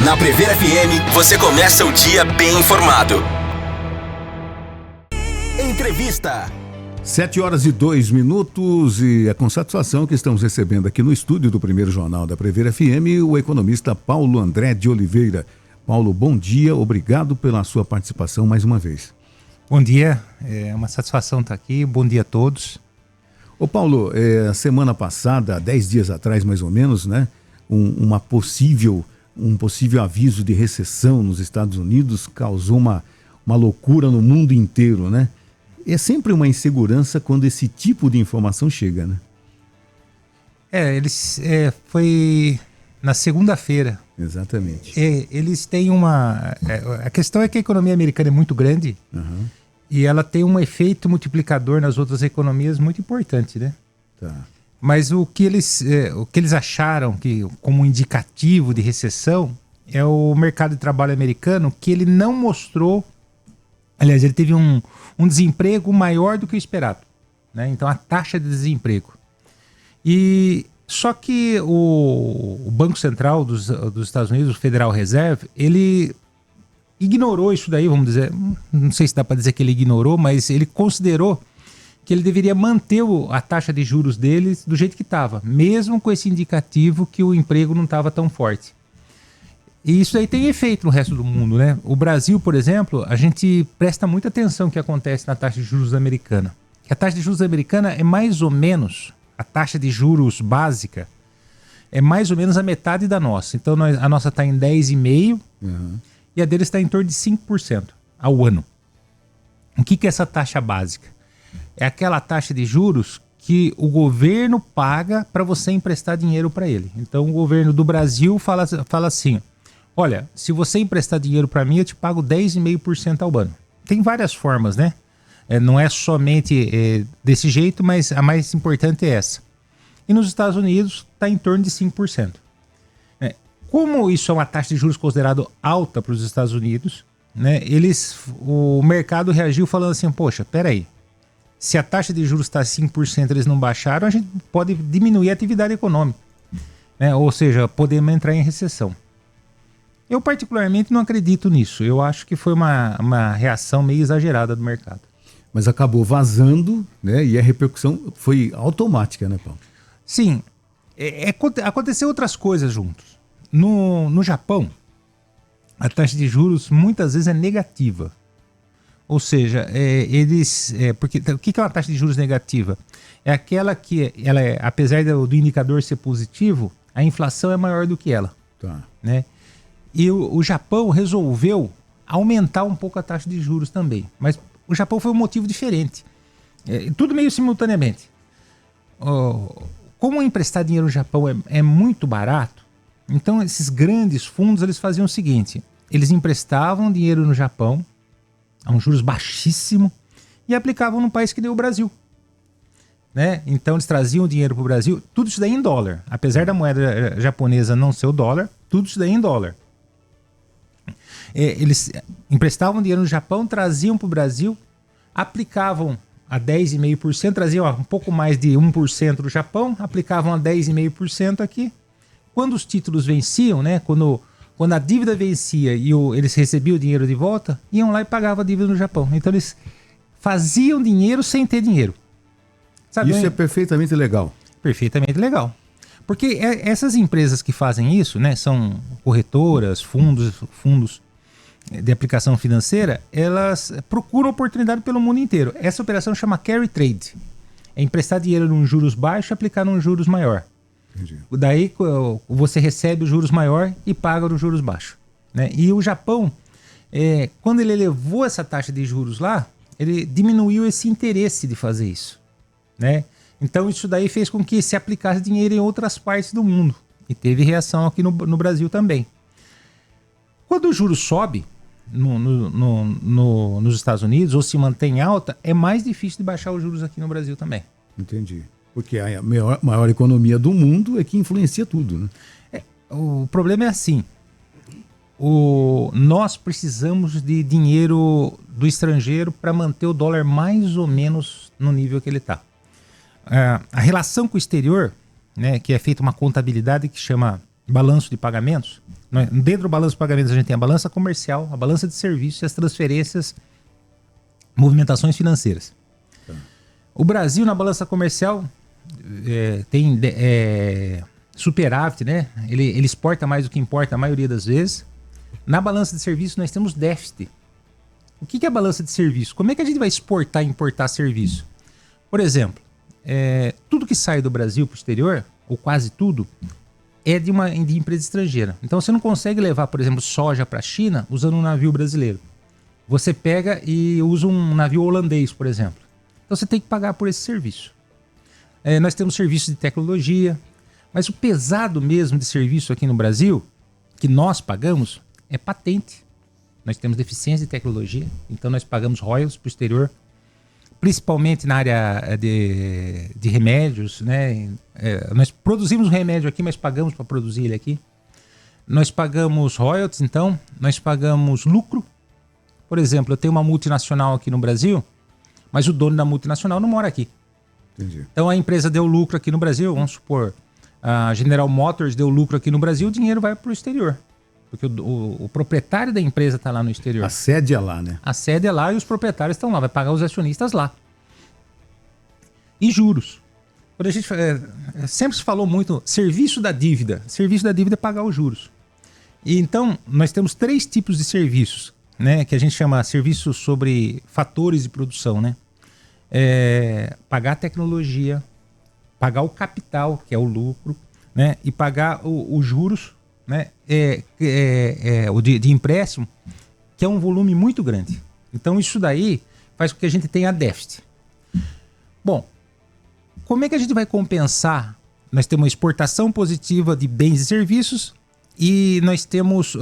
Na Prever FM, você começa o dia bem informado. Entrevista. 7h02 e é com satisfação que estamos recebendo aqui no estúdio do Primeiro Jornal da Prever FM o economista Paulo André de Oliveira. Paulo, bom dia, obrigado pela sua participação mais uma vez. Bom dia, é uma satisfação estar aqui, bom dia a todos. Ô Paulo, semana passada, 10 dias atrás mais ou menos, né, um possível aviso de recessão nos Estados Unidos causou uma loucura no mundo inteiro, né? É sempre uma insegurança quando esse tipo de informação chega, né? Foi na segunda-feira. Exatamente. Eles têm a questão é que a economia americana é muito grande e ela tem um efeito multiplicador nas outras economias muito importante, né? Tá. Mas o que eles acharam que como indicativo de recessão é o mercado de trabalho americano, que ele não mostrou. Aliás, ele teve um desemprego maior do que o esperado, né? Então, a taxa de desemprego. Só que o Banco Central dos Estados Unidos, o Federal Reserve, ele ignorou isso daí, vamos dizer. Não sei se dá para dizer que ele ignorou, mas ele considerou que ele deveria manter a taxa de juros deles do jeito que estava, mesmo com esse indicativo que o emprego não estava tão forte. E isso aí tem efeito no resto do mundo, né? O Brasil, por exemplo, a gente presta muita atenção no que acontece na taxa de juros americana. A taxa de juros americana é mais ou menos, a taxa de juros básica é mais ou menos a metade da nossa. Então a nossa está em 10,5% e a deles está em torno de 5% ao ano. O que é essa taxa básica? É aquela taxa de juros que o governo paga para você emprestar dinheiro para ele. Então o governo do Brasil fala assim: olha, se você emprestar dinheiro para mim, eu te pago 10,5% ao ano. Tem várias formas, né? Não é somente desse jeito, mas a mais importante é essa. E nos Estados Unidos está em torno de 5%. Como isso é uma taxa de juros considerada alta para os Estados Unidos, né? O mercado reagiu falando assim: poxa, peraí, se a taxa de juros está 5%, eles não baixaram, a gente pode diminuir a atividade econômica, né? Ou seja, podemos entrar em recessão. Eu particularmente não acredito nisso. Eu acho que foi uma reação meio exagerada do mercado. Mas acabou vazando, né? E a repercussão foi automática, né, Paulo? Sim. Aconteceu outras coisas juntos. No Japão, a taxa de juros muitas vezes é negativa. Ou seja, porque o que é uma taxa de juros negativa? É aquela que, apesar do indicador ser positivo, a inflação é maior do que ela. Tá. Né? E o Japão resolveu aumentar um pouco a taxa de juros também. Mas o Japão foi um motivo diferente. Tudo meio simultaneamente. Como emprestar dinheiro no Japão é muito barato, então esses grandes fundos eles faziam o seguinte: eles emprestavam dinheiro no Japão a um juros baixíssimo e aplicavam num país que nem o Brasil. Né? Então eles traziam dinheiro para o Brasil, tudo isso daí em dólar. Apesar da moeda japonesa não ser o dólar, tudo isso daí em dólar. Eles emprestavam dinheiro no Japão, traziam para o Brasil, aplicavam a 10,5%, traziam um pouco mais de 1% do Japão, aplicavam a 10,5% aqui. Quando os títulos venciam, né, quando a dívida vencia e eles recebiam o dinheiro de volta, iam lá e pagavam a dívida no Japão. Então eles faziam dinheiro sem ter dinheiro. Sabe? Isso é perfeitamente legal. Perfeitamente legal. Porque essas empresas que fazem isso, né, são corretoras, fundos de aplicação financeira, elas procuram oportunidade pelo mundo inteiro. Essa operação chama carry trade. É emprestar dinheiro num juros baixo e aplicar num juros maior. Entendi. Daí você recebe os juros maior e paga os juros baixos. Né? E o Japão, quando ele elevou essa taxa de juros lá, ele diminuiu esse interesse de fazer isso. Né? Então isso daí fez com que se aplicasse dinheiro em outras partes do mundo. E teve reação aqui no Brasil também. Quando o juros sobe nos Estados Unidos ou se mantém alta, é mais difícil de baixar os juros aqui no Brasil também. Entendi. Porque a maior economia do mundo é que influencia tudo, né? O problema é assim. Nós precisamos de dinheiro do estrangeiro para manter o dólar mais ou menos no nível que ele está. A relação com o exterior, né, que é feita uma contabilidade que chama balanço de pagamentos. Dentro do balanço de pagamentos a gente tem a balança comercial, a balança de serviços e as transferências, movimentações financeiras. O Brasil na balança comercial tem superávit, né? Ele exporta mais do que importa a maioria das vezes. Na balança de serviços nós temos déficit. O que é a balança de serviço? Como é que a gente vai exportar e importar serviço? Por exemplo, tudo que sai do Brasil para o exterior, ou quase tudo, é de empresa estrangeira. Então você não consegue levar, por exemplo, soja para a China usando um navio brasileiro. Você pega e usa um navio holandês, por exemplo. Então você tem que pagar por esse serviço. Nós temos serviços de tecnologia, mas o pesado mesmo de serviço aqui no Brasil, que nós pagamos, é patente. Nós temos deficiência de tecnologia, então nós pagamos royalties para o exterior, principalmente na área de remédios, né? Nós produzimos um remédio aqui, mas pagamos para produzir ele aqui. Nós pagamos royalties, então, nós pagamos lucro. Por exemplo, eu tenho uma multinacional aqui no Brasil, mas o dono da multinacional não mora aqui. Entendi. Então a empresa deu lucro aqui no Brasil, vamos supor, a General Motors deu lucro aqui no Brasil, o dinheiro vai para o exterior. Porque o proprietário da empresa está lá no exterior. A sede é lá, né? A sede é lá e os proprietários estão lá, vai pagar os acionistas lá. E juros. Quando a gente sempre se falou muito serviço da dívida. Serviço da dívida é pagar os juros. E então nós temos 3 tipos de serviços, né, que a gente chama serviços sobre fatores de produção, né? Pagar a tecnologia, pagar o capital, que é o lucro, né, e pagar os juros, né, o de empréstimo, que é um volume muito grande. Então isso daí faz com que a gente tenha déficit. Bom, como é que a gente vai compensar? Nós temos uma exportação positiva de bens e serviços e nós temos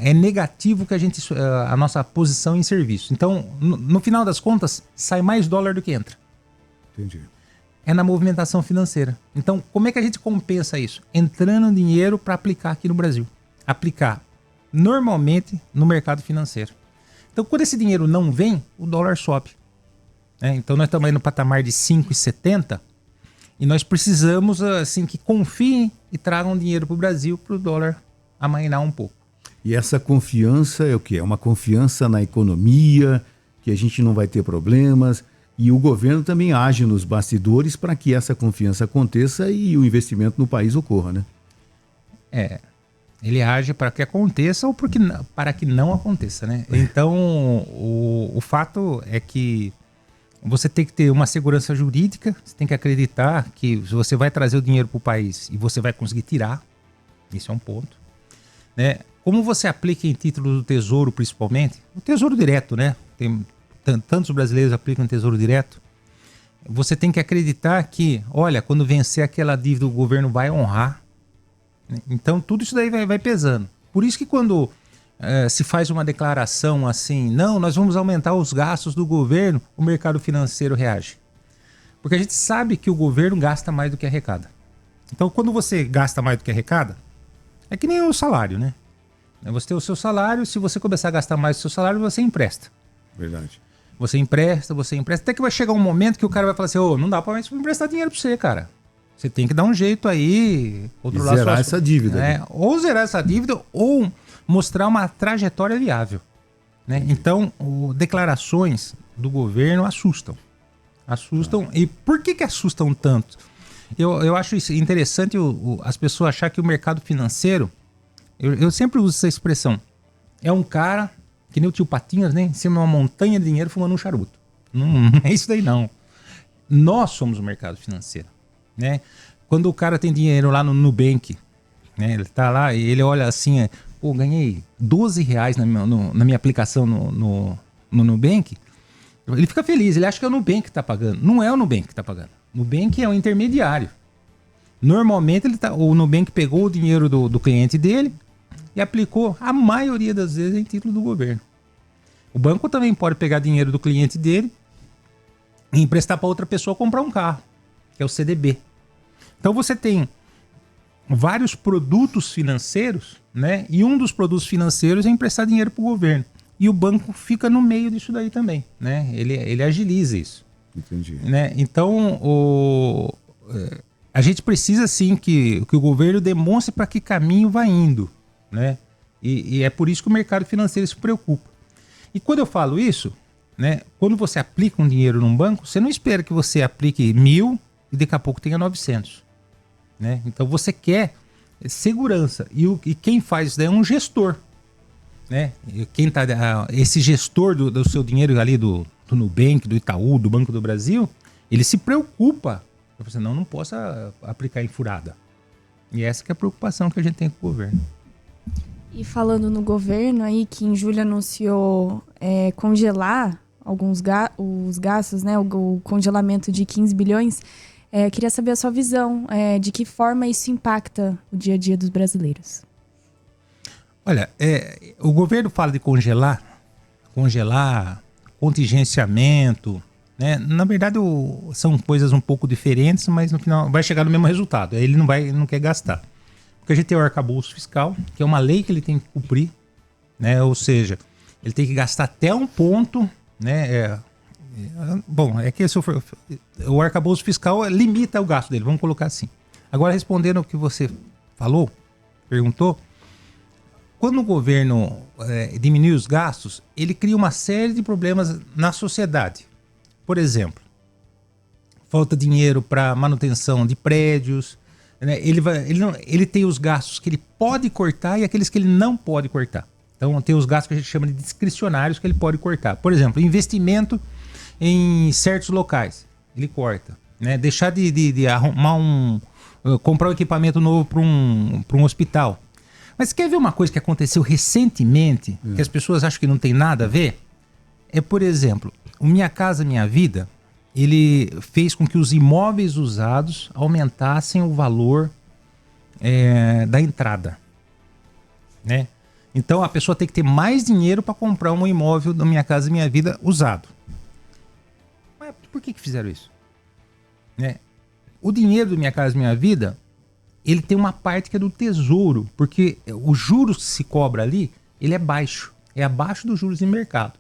é negativo que a nossa posição em serviço. Então, no final das contas, sai mais dólar do que entra. Entendi. É na movimentação financeira. Então, como é que a gente compensa isso? Entrando dinheiro para aplicar aqui no Brasil. Aplicar normalmente no mercado financeiro. Então, quando esse dinheiro não vem, o dólar sobe. Então, nós estamos aí no patamar de 5,70 e nós precisamos assim, que confiem e tragam dinheiro para o Brasil para o dólar amainar um pouco. E essa confiança é o quê? É uma confiança na economia, que a gente não vai ter problemas. E o governo também age nos bastidores para que essa confiança aconteça e o investimento no país ocorra, né? Ele age para que aconteça ou para que não aconteça, né? Então, o fato é que você tem que ter uma segurança jurídica, você tem que acreditar que você vai trazer o dinheiro para o país e você vai conseguir tirar. Isso é um ponto, né? Como você aplica em título do Tesouro, principalmente, o Tesouro Direto, né? Tantos brasileiros aplicam Tesouro Direto. Você tem que acreditar que, olha, quando vencer aquela dívida, o governo vai honrar. Então, tudo isso daí vai pesando. Por isso que quando se faz uma declaração assim, não, nós vamos aumentar os gastos do governo, o mercado financeiro reage. Porque a gente sabe que o governo gasta mais do que arrecada. Então, quando você gasta mais do que arrecada, é que nem o salário, né? Você tem o seu salário, se você começar a gastar mais do seu salário, você empresta. Verdade. Você empresta, até que vai chegar um momento que o cara vai falar assim, não dá pra mais emprestar dinheiro pra você, cara. Você tem que dar um jeito aí, controlar zerar essa dívida. Né? Ou zerar essa dívida, ou mostrar uma trajetória viável. Né? Então, declarações do governo assustam. E por que assustam tanto? Eu acho isso interessante as pessoas acharem que o mercado financeiro, eu sempre uso essa expressão, é um cara que nem o tio Patinhas, né? Em cima de uma montanha de dinheiro fumando um charuto. Não é isso daí, não. Nós somos o mercado financeiro. Né? Quando o cara tem dinheiro lá no Nubank, né? Ele tá lá e ele olha assim, ganhei R$12 na minha aplicação no Nubank, ele fica feliz, ele acha que é o Nubank que está pagando. Não é o Nubank que está pagando. O Nubank é um intermediário. Normalmente o Nubank pegou o dinheiro do cliente dele e aplicou, a maioria das vezes, em título do governo. O banco também pode pegar dinheiro do cliente dele e emprestar para outra pessoa comprar um carro, que é o CDB. Então você tem vários produtos financeiros, né? E um dos produtos financeiros é emprestar dinheiro para o governo. E o banco fica no meio disso daí também, né? Ele agiliza isso. Entendi. Né? Então, A gente precisa sim que o governo demonstre para que caminho vai indo, né? E é por isso que o mercado financeiro se preocupa. E quando eu falo isso, né, quando você aplica um dinheiro num banco, você não espera que você aplique 1.000 e daqui a pouco tenha 900. Né? Então você quer segurança. E quem faz isso daí é um gestor. Né? Esse gestor do seu dinheiro ali do Nubank, do Itaú, do Banco do Brasil, ele se preocupa. Você não posso aplicar em furada. E essa que é a preocupação que a gente tem com o governo. E falando no governo aí, que em julho anunciou congelar os gastos, né, o congelamento de 15 bilhões, queria saber a sua visão, de que forma isso impacta o dia a dia dos brasileiros. Olha, o governo fala de congelar, contingenciamento, né? Na verdade são coisas um pouco diferentes, mas no final vai chegar no mesmo resultado. Ele não quer gastar. Porque a gente tem o arcabouço fiscal, que é uma lei que ele tem que cumprir, né? Ou seja, ele tem que gastar até um ponto, né? O arcabouço fiscal limita o gasto dele, vamos colocar assim. Agora, respondendo o que você perguntou, quando o governo diminui os gastos, ele cria uma série de problemas na sociedade. Por exemplo, falta dinheiro para manutenção de prédios, né? Ele tem os gastos que ele pode cortar e aqueles que ele não pode cortar. Então tem os gastos que a gente chama de discricionários que ele pode cortar. Por exemplo, investimento em certos locais, ele corta. Né? Deixar de arrumar comprar um equipamento novo para um hospital. Mas quer ver uma coisa que aconteceu recentemente, que as pessoas acham que não tem nada a ver? Por exemplo, o Minha Casa Minha Vida, ele fez com que os imóveis usados aumentassem o valor da entrada. Né? Então a pessoa tem que ter mais dinheiro para comprar um imóvel do Minha Casa Minha Vida usado. Mas por que fizeram isso? Né? O dinheiro do Minha Casa Minha Vida, ele tem uma parte que é do Tesouro, porque os juros que se cobra ali, ele é baixo. É abaixo dos juros de mercado.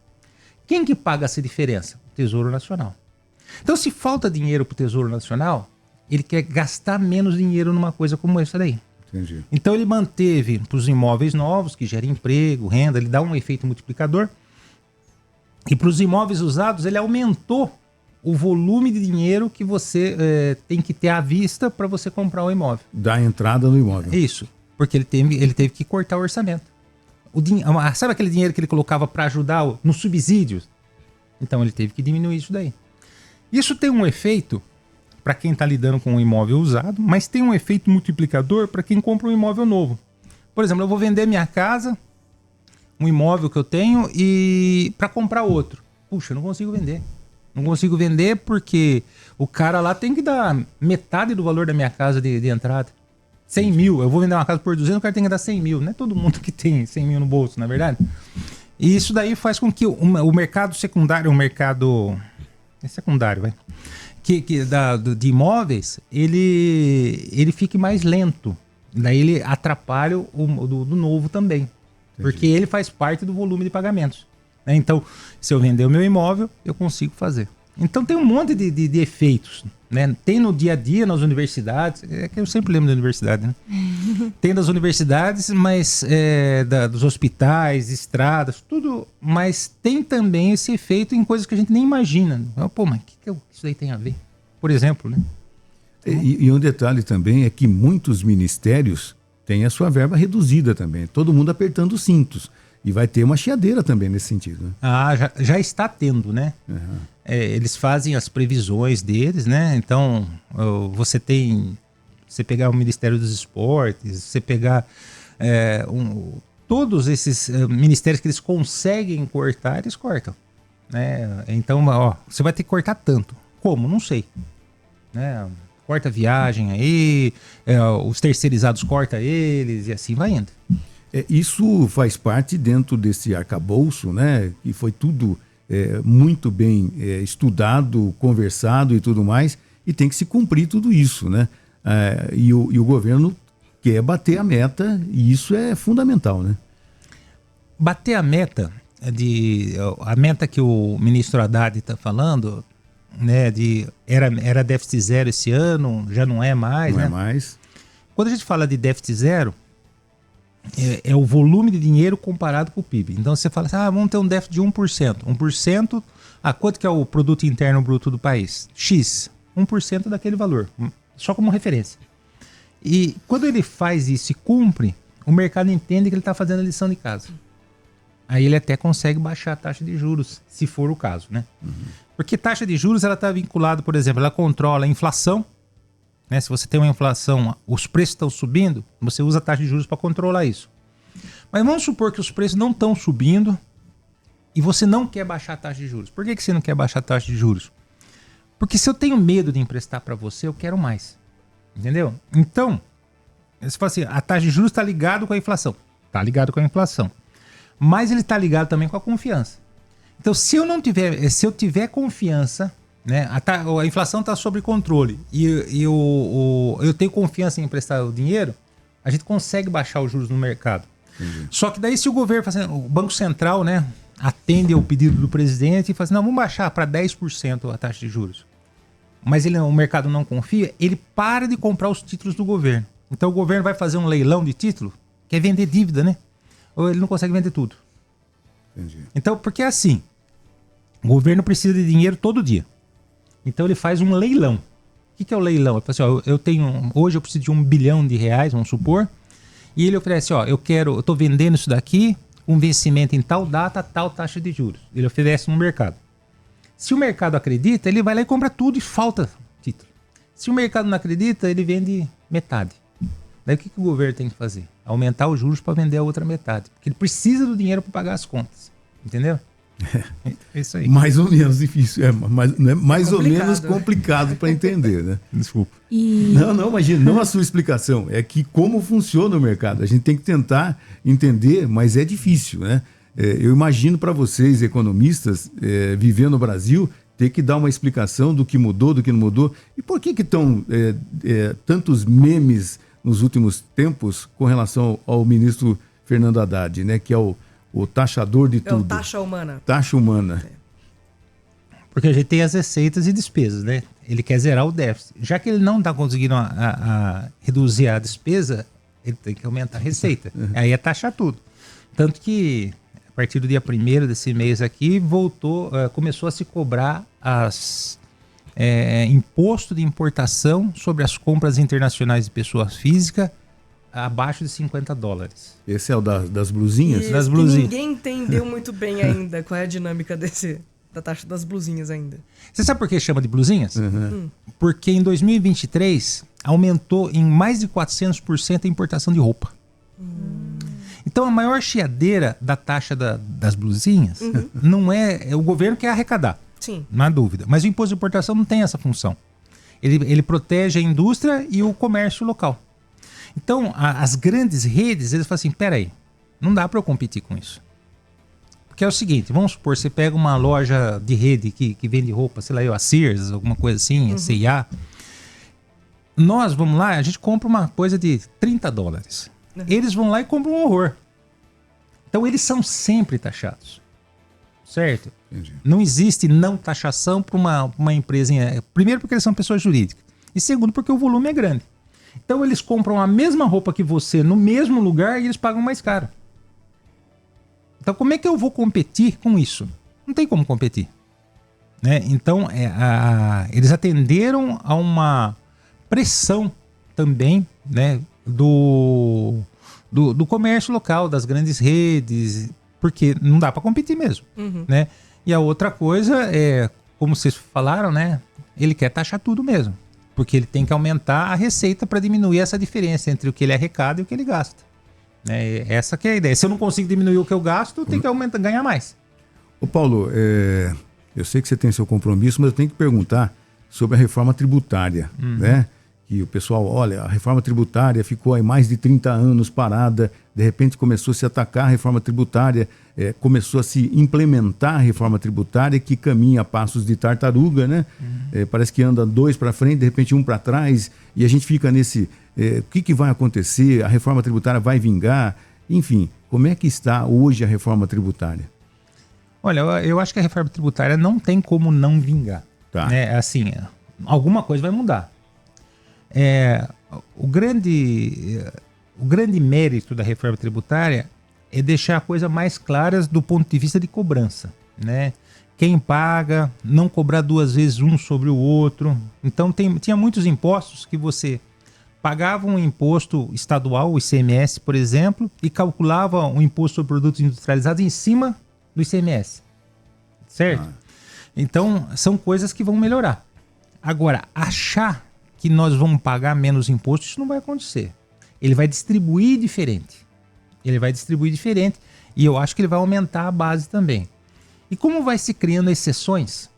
Quem que paga essa diferença? O Tesouro Nacional. Então, se falta dinheiro para o Tesouro Nacional, ele quer gastar menos dinheiro numa coisa como essa daí. Entendi. Então, ele manteve para os imóveis novos, que geram emprego, renda, ele dá um efeito multiplicador. E para os imóveis usados, ele aumentou o volume de dinheiro que você tem que ter à vista para você comprar o imóvel. Da entrada no imóvel. Isso, porque ele teve que cortar o orçamento. Sabe aquele dinheiro que ele colocava para ajudar nos subsídios? Então ele teve que diminuir isso daí. Isso tem um efeito para quem está lidando com um imóvel usado, mas tem um efeito multiplicador para quem compra um imóvel novo. Por exemplo, eu vou vender minha casa, um imóvel que eu tenho, e para comprar outro. Puxa, eu não consigo vender. Não consigo vender porque o cara lá tem que dar metade do valor da minha casa de entrada. 100 mil. Eu vou vender uma casa por 200, o cara tem que dar 100 mil. Não é todo mundo que tem 100 mil no bolso, na verdade. E isso daí faz com que o mercado secundário, secundário, de imóveis, ele fique mais lento. Daí ele atrapalha do novo também. Entendi. Porque ele faz parte do volume de pagamentos. Então, se eu vender o meu imóvel, eu consigo fazer. Então tem um monte de efeitos. Né? Tem no dia a dia, nas universidades, que eu sempre lembro da universidade, né? Tem das universidades, mas dos hospitais, estradas, tudo, mas tem também esse efeito em coisas que a gente nem imagina. Pô, mas o que isso daí tem a ver? Por exemplo, né? E um detalhe também é que muitos ministérios têm a sua verba reduzida também. Todo mundo apertando os cintos. E vai ter uma chiadeira também nesse sentido. Né? Já está tendo, né? Uhum. Eles fazem as previsões deles, né? Então, você pegar o Ministério dos Esportes, você pegar todos esses ministérios que eles conseguem cortar, eles cortam. Né? Então, você vai ter que cortar tanto. Como? Não sei. Né? Corta a viagem aí, os terceirizados corta eles e assim vai indo. Isso faz parte dentro desse arcabouço, né? Que foi tudo muito bem estudado, conversado e tudo mais, e tem que se cumprir tudo isso, né? E o governo quer bater a meta, e isso é fundamental, né? Bater a meta que o ministro Haddad está falando, né, era déficit zero esse ano, já não é mais, Não né? é mais. Quando a gente fala de déficit zero, é o volume de dinheiro comparado com o PIB. Então você fala assim, vamos ter um déficit de 1%. 1%, quanto que é o produto interno bruto do país? X. 1% daquele valor, só como referência. E quando ele faz isso e cumpre, o mercado entende que ele está fazendo a lição de casa. Aí ele até consegue baixar a taxa de juros, se for o caso, né? Porque taxa de juros, ela está vinculada, por exemplo, ela controla a inflação, né? Se você tem uma inflação, os preços estão subindo, você usa a taxa de juros para controlar isso. Mas vamos supor que os preços não estão subindo e você não quer baixar a taxa de juros. Por que você não quer baixar a taxa de juros? Porque se eu tenho medo de emprestar para você, eu quero mais. Entendeu? Então, você fala assim, a taxa de juros está ligado com a inflação. Está ligado com a inflação. Mas ele está ligado também com a confiança. Então, se eu tiver confiança, né, a inflação está sob controle e eu tenho confiança em emprestar o dinheiro, a gente consegue baixar os juros no mercado. Entendi. Só que daí se o governo, o Banco Central, né, atende ao pedido do presidente e fala assim, não, vamos baixar para 10% a taxa de juros. Mas o mercado não confia, ele para de comprar os títulos do governo. Então o governo vai fazer um leilão de título, que é vender dívida, né? Ou ele não consegue vender tudo. Entendi. Então, porque é assim, o governo precisa de dinheiro todo dia. Então ele faz um leilão. O que é o leilão? Ele fala assim, hoje eu preciso de R$1 bilhão, vamos supor, e ele oferece, eu estou vendendo isso daqui, um vencimento em tal data, tal taxa de juros. Ele oferece no mercado. Se o mercado acredita, ele vai lá e compra tudo e falta título. Se o mercado não acredita, ele vende metade. Daí o que o governo tem que fazer? Aumentar os juros para vender a outra metade. Porque ele precisa do dinheiro para pagar as contas. Entendeu? É isso aí. Mais ou menos difícil. Mais ou menos complicado para entender, né? Desculpa. Não, imagina, não a sua explicação. É que como funciona o mercado. A gente tem que tentar entender, mas é difícil, né? Eu imagino para vocês, economistas, vivendo no Brasil, ter que dar uma explicação do que mudou, do que não mudou. E por que estão tantos memes nos últimos tempos com relação ao ministro Fernando Haddad, né? Que é o taxador de tudo. É o taxa humana. Taxa humana. Porque a gente tem as receitas e despesas, né? Ele quer zerar o déficit. Já que ele não está conseguindo reduzir a despesa, ele tem que aumentar a receita. Aí é taxar tudo. Tanto que a partir do dia 1º desse mês aqui, começou a se cobrar imposto de importação sobre as compras internacionais de pessoas físicas abaixo de $50. Esse é o das blusinhas? Das blusinhas. Ninguém entendeu muito bem ainda qual é a dinâmica da taxa das blusinhas ainda. Você sabe por que chama de blusinhas? Porque em 2023 aumentou em mais de 400% a importação de roupa. Então a maior chiadeira da taxa das blusinhas não é o governo que quer arrecadar. Sim. Não há dúvida. Mas o imposto de importação não tem essa função. Ele protege a indústria e o comércio local. Então as grandes redes, eles falam assim, peraí, não dá para eu competir com isso. Porque é o seguinte, vamos supor, você pega uma loja de rede que vende roupa, sei lá, a Sears, alguma coisa assim, a C&A. Nós vamos lá, a gente compra uma coisa de $30. Eles vão lá e compram um horror. Então eles são sempre taxados. Certo? Entendi. Não existe não taxação para uma empresa. Primeiro porque eles são pessoas jurídicas. E segundo porque o volume é grande. Então eles compram a mesma roupa que você no mesmo lugar e eles pagam mais caro. Então como é que eu vou competir com isso? Não tem como competir. Né? Então eles atenderam a uma pressão também, né, do comércio local, das grandes redes, porque não dá para competir mesmo. Né? E a outra coisa é, como vocês falaram, né, ele quer taxar tudo mesmo, porque ele tem que aumentar a receita para diminuir essa diferença entre o que ele arrecada e o que ele gasta. Né? Essa que é a ideia. Se eu não consigo diminuir o que eu gasto, eu tenho que ganhar mais. Ô Paulo, eu sei que você tem seu compromisso, mas eu tenho que perguntar sobre a reforma tributária, né? Que o pessoal, olha, a reforma tributária ficou aí mais de 30 anos parada, de repente começou a se atacar a reforma tributária, começou a se implementar a reforma tributária que caminha a passos de tartaruga, né? Parece que anda 2 para frente, de repente 1 para trás, e a gente fica nesse, o que vai acontecer? A reforma tributária vai vingar? Enfim, como é que está hoje a reforma tributária? Olha, eu acho que a reforma tributária não tem como não vingar. Tá. Né? Assim, alguma coisa vai mudar. O grande mérito da reforma tributária é deixar a coisa mais clara do ponto de vista de cobrança, né? Quem paga, não cobrar duas vezes um sobre o outro. Então tinha muitos impostos que você pagava um imposto estadual, o ICMS, por exemplo, e calculava um imposto sobre produtos industrializados em cima do ICMS. Certo? Então, são coisas que vão melhorar. Agora, achar que nós vamos pagar menos imposto, isso não vai acontecer. Ele vai distribuir diferente. E eu acho que ele vai aumentar a base também. E como vai se criando exceções,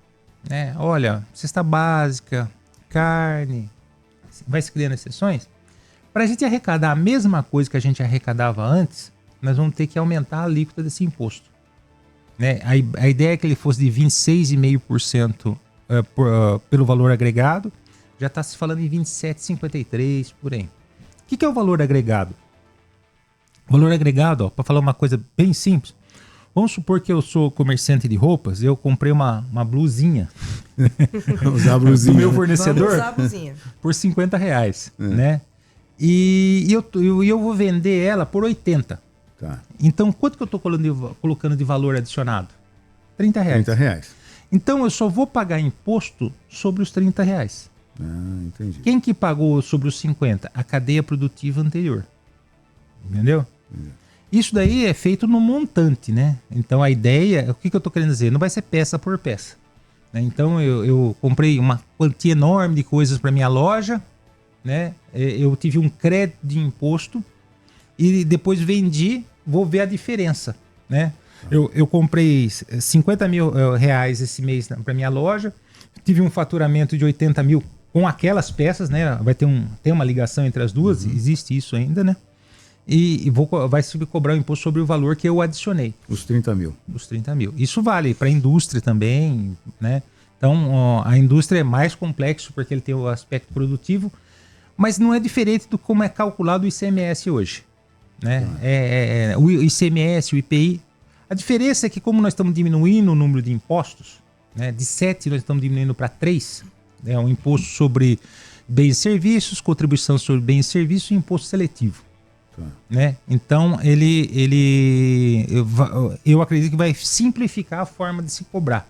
né? Olha, cesta básica, carne, vai se criando exceções. Para a gente arrecadar a mesma coisa que a gente arrecadava antes, nós vamos ter que aumentar a alíquota desse imposto. Né? A ideia é que ele fosse de 26,5% pelo valor agregado, já está se falando em 27,53% por aí. O que é o valor agregado? O valor agregado, para falar uma coisa bem simples, vamos supor que eu sou comerciante de roupas, eu comprei uma blusinha Usar a blusinha. do meu Vamos fornecedor usar a blusinha. por R$50, né? E eu vou vender ela por 80. Tá. Então, quanto que eu estou colocando de valor adicionado? R$30. R$30. Então, eu só vou pagar imposto sobre os R$30. Entendi. Quem que pagou sobre os 50? A cadeia produtiva anterior. Entendeu? Isso daí é feito no montante, né? Então, a ideia, o que eu estou querendo dizer? Não vai ser peça por peça. Né? Então, eu comprei uma quantia enorme de coisas para minha loja, né? Eu tive um crédito de imposto e depois vendi, vou ver a diferença, né? Eu comprei 50 mil reais esse mês para minha loja, tive um faturamento de 80 mil com aquelas peças, né? Tem uma ligação entre as duas, existe isso ainda, né? E vai se cobrar o imposto sobre o valor que eu adicionei. Os 30 mil. Os 30 mil. Isso vale para a indústria também, né? Então, a indústria é mais complexo porque ele tem o aspecto produtivo, mas não é diferente do como é calculado o ICMS hoje, né? O ICMS, o IPI. A diferença é que como nós estamos diminuindo o número de impostos, né? De 7 nós estamos diminuindo para 3, né? Um imposto sobre bens e serviços, contribuição sobre bens e serviços e imposto seletivo. Né? Então, eu acredito que vai simplificar a forma de se cobrar.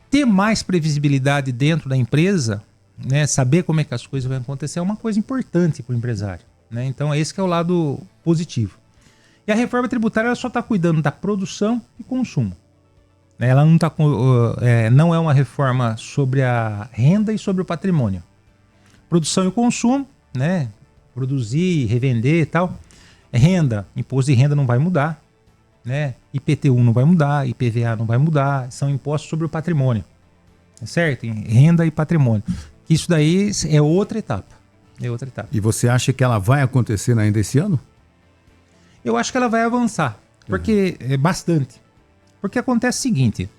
Ter mais previsibilidade dentro da empresa, né? Saber como é que as coisas vão acontecer é uma coisa importante para o empresário. Né? Então, esse que é o lado positivo. E a reforma tributária ela só está cuidando da produção e consumo. Ela não é uma reforma sobre a renda e sobre o patrimônio. Produção e consumo, né? Produzir, revender e tal. Renda, imposto de renda não vai mudar, né? IPTU não vai mudar, IPVA não vai mudar, são impostos sobre o patrimônio, certo? Renda e patrimônio. Isso daí é outra etapa. E você acha que ela vai acontecer ainda esse ano? Eu acho que ela vai avançar, porque é bastante. Porque acontece o seguinte,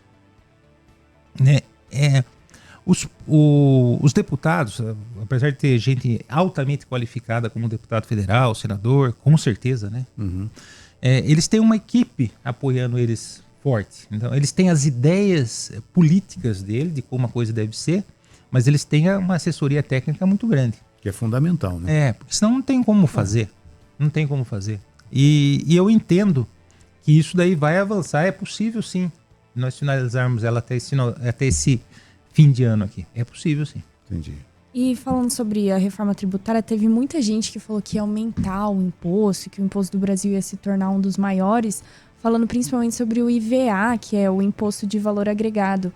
né? Os deputados, apesar de ter gente altamente qualificada como deputado federal, senador, com certeza, né? Eles têm uma equipe apoiando eles forte. Então, eles têm as ideias políticas dele, de como a coisa deve ser, mas eles têm uma assessoria técnica muito grande. Que é fundamental, né? Porque senão não tem como fazer. Não tem como fazer. E eu entendo que isso daí vai avançar. É possível, sim, nós finalizarmos ela até esse fim de ano aqui. É possível, sim. Entendi. E falando sobre a reforma tributária, teve muita gente que falou que ia aumentar o imposto, que o imposto do Brasil ia se tornar um dos maiores, falando principalmente sobre o IVA, que é o Imposto de Valor Agregado.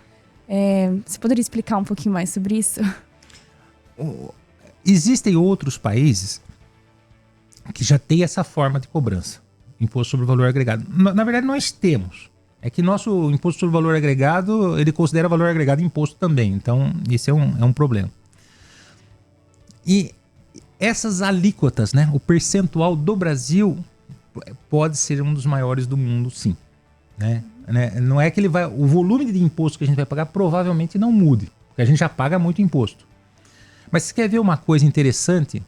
Você poderia explicar um pouquinho mais sobre isso? Existem outros países que já têm essa forma de cobrança, Imposto sobre o Valor Agregado. Na verdade, nós temos. É que nosso Imposto sobre o Valor Agregado, ele considera valor agregado imposto também. Então, isso é um problema. E essas alíquotas, né? O percentual do Brasil pode ser um dos maiores do mundo, sim. Né? Não é que o volume de imposto que a gente vai pagar provavelmente não mude, porque a gente já paga muito imposto. Mas se quer ver uma coisa interessante,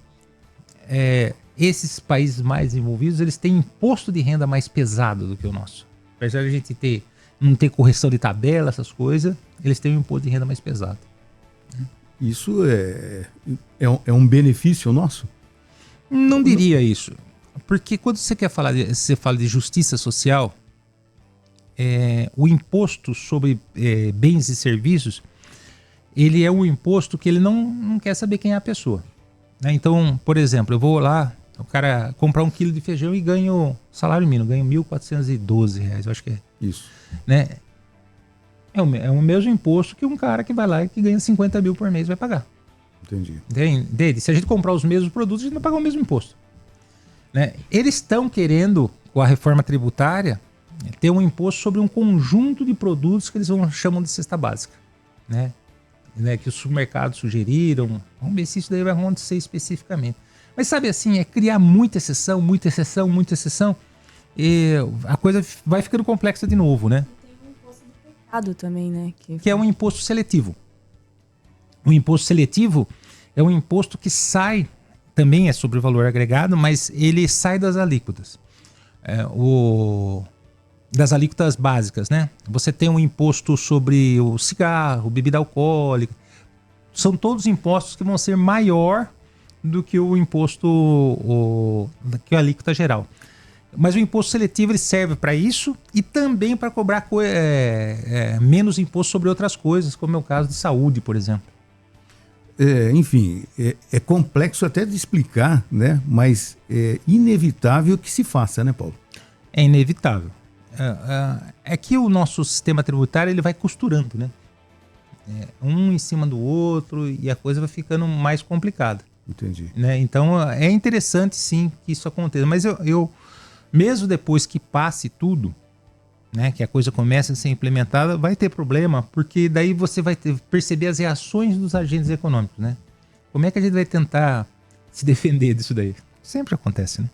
esses países mais envolvidos, eles têm imposto de renda mais pesado do que o nosso. Apesar de a gente ter não ter correção de tabela, essas coisas, eles têm um imposto de renda mais pesado. Isso é um benefício nosso? Não diria isso. Porque quando você você fala de justiça social, o imposto sobre bens e serviços, ele é um imposto que ele não quer saber quem é a pessoa. Né? Então, por exemplo, eu vou lá, o cara comprar 1 quilo de feijão e ganho salário mínimo, ganho R$1.412, eu acho que é. Isso. Né? É o mesmo imposto que um cara que vai lá e que ganha 50 mil por mês vai pagar. Entendi. Entende? Se a gente comprar os mesmos produtos, a gente vai pagar o mesmo imposto. Né? Eles estão querendo, com a reforma tributária, ter um imposto sobre um conjunto de produtos que eles chamam de cesta básica. Né? Que os supermercados sugeriram. Vamos ver se isso daí vai acontecer especificamente. Mas sabe assim, é criar muita exceção, muita exceção, muita exceção. E a coisa vai ficando complexa de novo, né? Tem um imposto do pecado também, né? Que é um imposto seletivo. O imposto seletivo é um imposto que sai, também é sobre o valor agregado, mas ele sai das alíquotas. Das alíquotas básicas, né? Você tem um imposto sobre o cigarro, bebida alcoólica. São todos impostos que vão ser maior do que o imposto, que a alíquota geral. Mas o imposto seletivo ele serve para isso e também para cobrar menos imposto sobre outras coisas, como é o caso de saúde, por exemplo. Enfim, é complexo até de explicar, né? Mas é inevitável que se faça, né, Paulo? É inevitável. É que o nosso sistema tributário ele vai costurando, né? Um em cima do outro e a coisa vai ficando mais complicada. Entendi. Né? Então é interessante sim que isso aconteça. Mas eu mesmo depois que passe tudo, né, que a coisa comece a ser implementada, vai ter problema, porque daí você vai perceber as reações dos agentes econômicos. Né? Como é que a gente vai tentar se defender disso daí? Sempre acontece, né?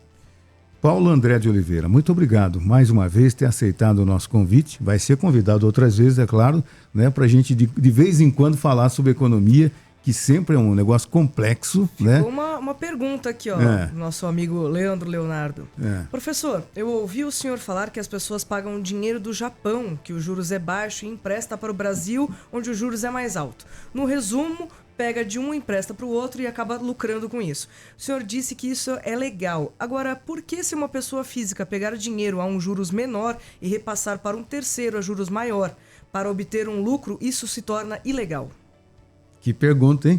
Paulo André de Oliveira, muito obrigado mais uma vez por ter aceitado o nosso convite. Vai ser convidado outras vezes, é claro, né, para a gente de vez em quando falar sobre economia, que sempre é um negócio complexo. Ficou né? uma pergunta aqui, ó, do nosso amigo Leandro Leonardo. Professor, eu ouvi o senhor falar que as pessoas pagam dinheiro do Japão, que o juros é baixo e empresta para o Brasil, onde o juros é mais alto. No resumo, pega de um, empresta para o outro e acaba lucrando com isso. O senhor disse que isso é legal. Agora, por que se uma pessoa física pegar dinheiro a um juros menor e repassar para um terceiro a juros maior para obter um lucro, isso se torna ilegal? Que pergunta, hein?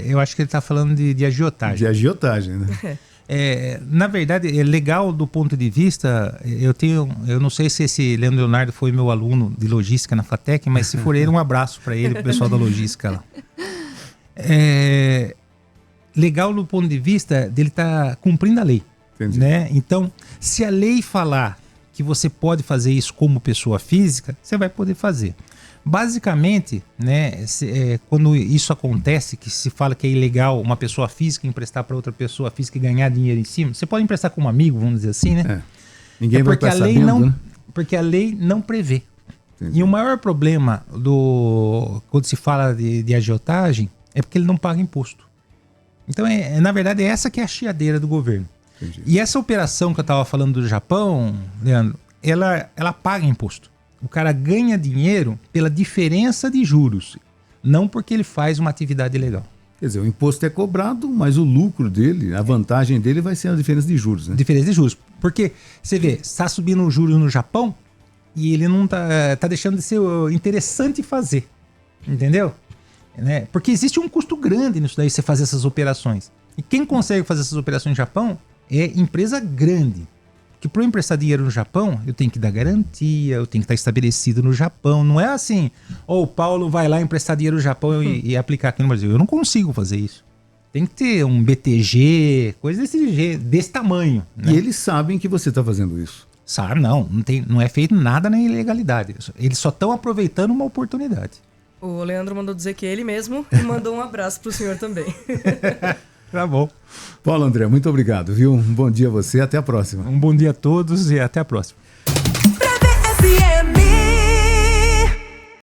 Eu acho que ele está falando de agiotagem. De agiotagem, né? Na verdade, é legal do ponto de vista. Eu não sei se esse Leandro Leonardo foi meu aluno de logística na FATEC, mas se for ele, um abraço para ele, para o pessoal da logística lá. Legal do ponto de vista dele estar cumprindo a lei. Né? Então, se a lei falar que você pode fazer isso como pessoa física, você vai poder fazer. Basicamente, né, quando isso acontece, que se fala que é ilegal uma pessoa física emprestar para outra pessoa física e ganhar dinheiro em cima, você pode emprestar como amigo, vamos dizer assim, né? Ninguém vai estar sabendo, né? Porque a lei não prevê. Entendi. E o maior problema quando se fala de agiotagem é porque ele não paga imposto. Então, na verdade, essa que é a chiadeira do governo. Entendi. E essa operação que eu estava falando do Japão, Leandro, ela paga imposto. O cara ganha dinheiro pela diferença de juros, não porque ele faz uma atividade ilegal. Quer dizer, o imposto é cobrado, mas o lucro dele, a vantagem dele vai ser a diferença de juros, né? Diferença de juros. Porque, você vê, está subindo os juros no Japão e ele não tá deixando de ser interessante fazer. Entendeu? Né? Porque existe um custo grande nisso daí, você fazer essas operações. E quem consegue fazer essas operações no Japão é empresa grande. Que para eu emprestar dinheiro no Japão, eu tenho que dar garantia, eu tenho que estar estabelecido no Japão. Não é assim, o Paulo vai lá emprestar dinheiro no Japão e aplicar aqui no Brasil. Eu não consigo fazer isso. Tem que ter um BTG, coisa desse tamanho. Né? E eles sabem que você está fazendo isso. Sabe, não é feito nada na ilegalidade. Eles só estão aproveitando uma oportunidade. O Leandro mandou dizer que é ele mesmo e mandou um abraço pro senhor também. Tá bom. Paulo André, muito obrigado, viu? Um bom dia a você, até a próxima. Um bom dia a todos e até a próxima.